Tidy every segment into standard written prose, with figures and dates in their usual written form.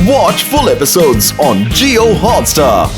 Watch full episodes on Jio Hotstar.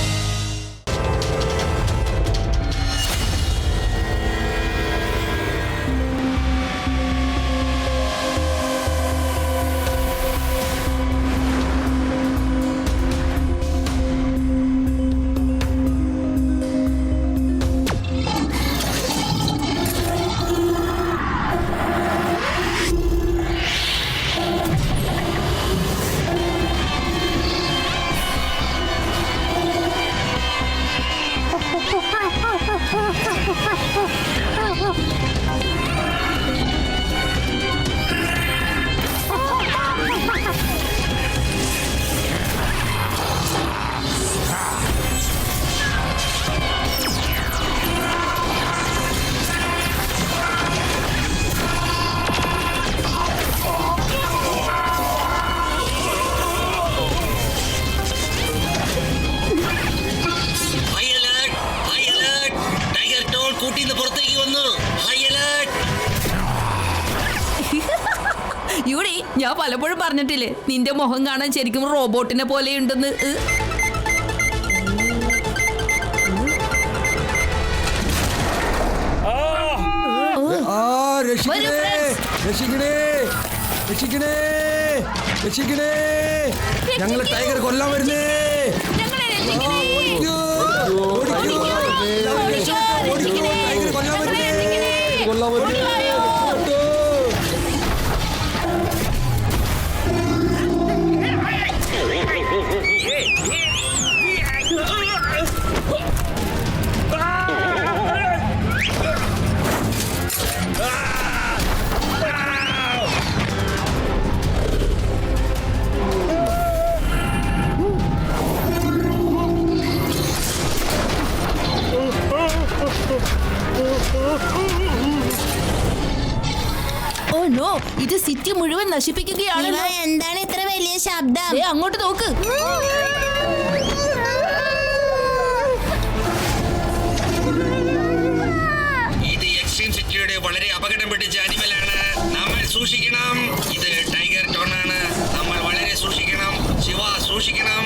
യൂടി, ഞാൻ പലപ്പോഴും പറഞ്ഞിട്ടില്ലേ നിന്റെ മുഖം കാണാൻ ശരിക്കും റോബോട്ടിനെ പോലെയുണ്ടെന്ന്. ഞങ്ങള് ടൈഗർ കൊല്ലാൻ വരുന്നേ. ഓ നോ, ഇത് സിറ്റി മുഴുവൻ നശിപ്പിക്കുകയാണ്. എന്താണ് ഇത്ര വലിയ ശബ്ദം? അങ്ങോട്ട് നോക്ക്. ഇത് എക്സ്ട്രീം സിറ്റിയുടെ വളരെ അപകടം പിടിച്ച അനിമലാണ്. നമ്മൾ സൂക്ഷിക്കണം. ഇത് ടൈഗർ ടോൺ ആണ്. നമ്മൾ വളരെ സൂക്ഷിക്കണം. ശിവ സൂക്ഷിക്കണം.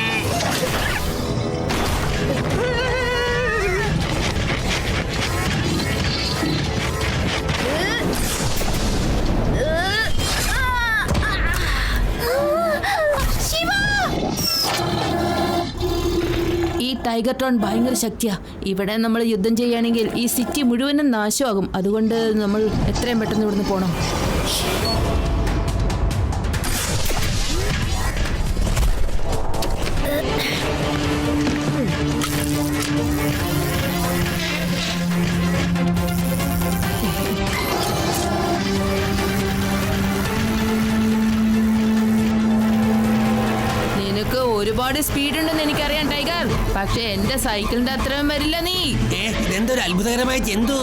ഈ ടൈഗർ ടോൺ ഭയങ്കര ശക്തിയാ. ഇവിടെ നമ്മൾ യുദ്ധം ചെയ്യുകയാണെങ്കിൽ ഈ സിറ്റി മുഴുവനും നാശമാകും. അതുകൊണ്ട് നമ്മൾ എത്രയും പെട്ടെന്ന് ഇവിടുന്ന് പോണം. ഒരുപാട് സ്പീഡ് ഉണ്ടെന്ന് എനിക്കറിയാം ടൈഗർ, പക്ഷെ എന്റെ സൈക്കിളിന്റെ അത്രയും വരില്ല നീ. ഇതെന്തൊരു അത്ഭുതകരമായ ജന്തു.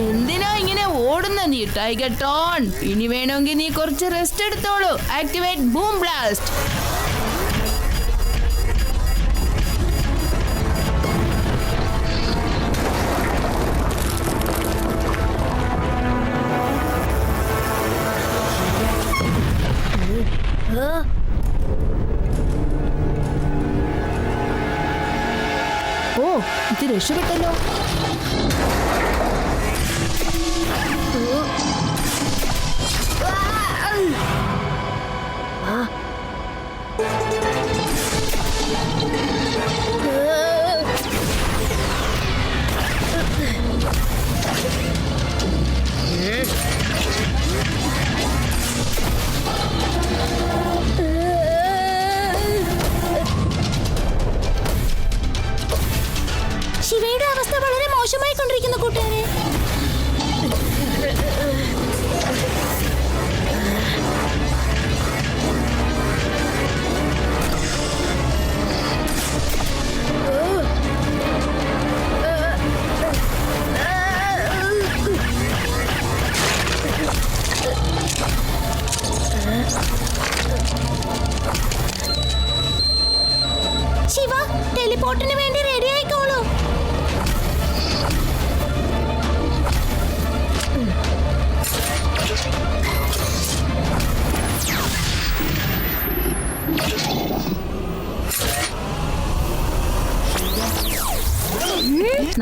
എന്തിനാ ഇങ്ങനെ ഓടുന്ന നീ ടൈഗർ ടോൺ? ഇനി വേണമെങ്കിൽ നീ കുറച്ച് റെസ്റ്റ് എടുത്തോളൂ. Activate boom blast. ഓ, ഇത് രക്ഷപ്പെട്ടല്ലോ. ശിവയുടെ അവസ്ഥ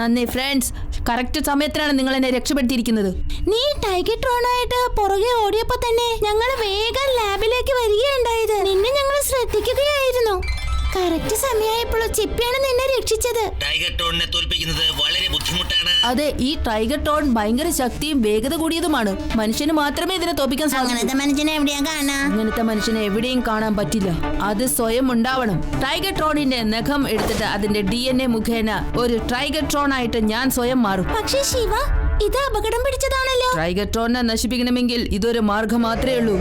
നന്ദി ഫ്രണ്ട്സ്, കറക്റ്റ് സമയത്തിനാണ് നിങ്ങൾ എന്നെ രക്ഷപ്പെടുത്തിയിരിക്കുന്നത്. നീ ടൈഗർ ട്രോണായിട്ട് പുറകെ ഓടിയപ്പോ തന്നെ ഞങ്ങൾ വേഗം ലാബിലേക്ക് വരികയുണ്ടായത്. നിന്നെ ഞങ്ങൾ ശ്രദ്ധിക്കുകയായിരുന്നു. കറക്റ്റ് സമയമായപ്പോൾ ചിപ്പിയാണ് നിന്നെ രക്ഷിച്ചത്. ടൈഗർ ടോണിനെ തോൽപ്പിക്കുന്നത് വളരെ ബുദ്ധിമുട്ടാണ്. അതെ, ഈ ടൈഗർ ടോൺ ഭയങ്കര ശക്തിയും വേഗത കൂടിയതുമാണ്. മനുഷ്യന് മാത്രമേ ഇതിനെ തോൽപ്പിക്കാൻ സാധിക്കൂ. അങ്ങനത്തെ മനുഷ്യനെ എവിടെയാ കാണാ? അങ്ങനത്തെ മനുഷ്യനെ എവിടെയും കാണാൻ പറ്റില്ല. അത് സ്വയം ഉണ്ടാവണം. ടൈഗർ ട്രോണിന്റെ നഖം എടുത്തിട്ട് അതിന്റെ DNA മുഖേന ഒരു ടൈഗർ ട്രോൺ ആയിട്ട് ഞാൻ സ്വയം മാറും. പക്ഷേ ശിവ, ഇത് അപകടം പിടിച്ചതാണല്ലോ. ടൈഗർ ട്രോണിനെ നശിപ്പിക്കണമെങ്കിൽ ഇതൊരു മാർഗം മാത്രമേ ഉള്ളൂ.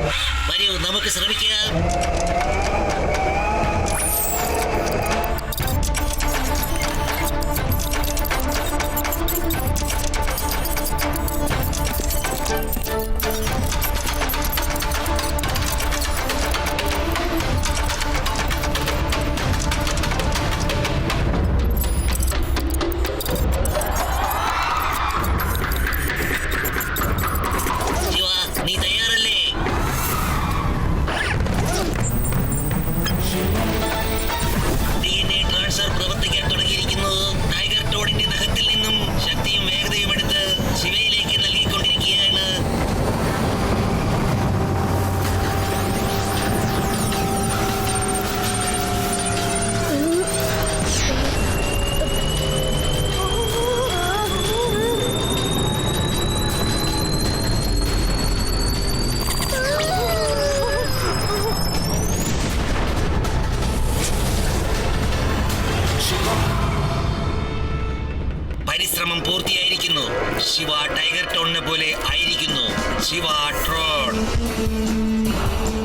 വരൂ, നമുക്ക് ശ്രമിക്കാം. നീ തയ്യാറല്ലേ? DNA ട്രാൻസ്ഫർ പ്രവർത്തിക്കാൻ തുടങ്ങിയിരിക്കുന്നു. ടൈഗർ ടോണിന്റെ നഖത്തിൽ നിന്നും ശക്തിയും വേഗതയും എടുത്ത് ശിവയിലേക്ക് നൽകിക്കൊണ്ടിരിക്കുകയാണ്. പരിശ്രമം പൂർത്തിയായിരിക്കുന്നു. ശിവ ടൈഗർ ടോണിനെ പോലെ ആയിരിക്കുന്നു. ശിവ ട്രോൺ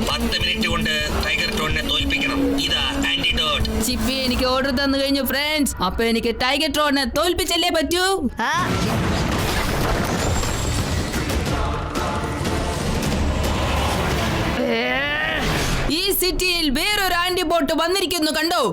10 മിനിറ്റ് കൊണ്ട് ടൈഗർ ടോണിനെ തോൽപ്പിക്കണം. ഇതാ ആന്റിഡോട്ട്. ചിപ്പി എനിക്ക് ഓർഡർ തന്നു കഴിഞ്ഞു ഫ്രണ്ട്സ്. അപ്പൊ എനിക്ക് ടൈഗർ ട്രോണിനെ തോൽപ്പിച്ചല്ലേ പറ്റൂ. ഈ സിറ്റിയിൽ വേറൊരു ആന്റിബോട്ട് വന്നിരിക്കുന്നു, കണ്ടോ?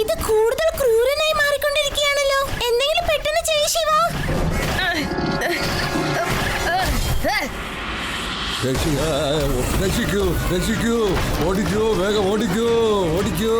ഇത് കൂടുതൽ ക്രൂരനായി മാറിക്കൊണ്ടിരിക്കുകയാണല്ലോ. എന്തെങ്കിലും പെട്ടെന്ന് ചെയ്യ് ശിവ. രക്ഷിക്കൂ, രക്ഷിക്കൂ, ഓടിക്കൂ, വേഗം ഓടിക്കൂ, ഓടിക്കൂ.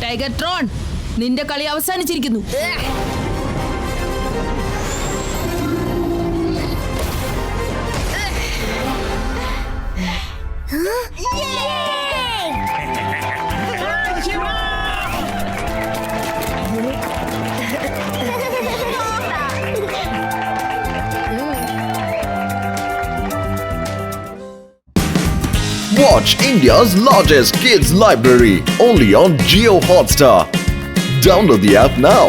ടൈഗർ ട്രോൺ, നിന്റെ കളി അവസാനിച്ചിരിക്കുന്നു. Watch India's largest kids library only on Jio Hotstar. Download the app now.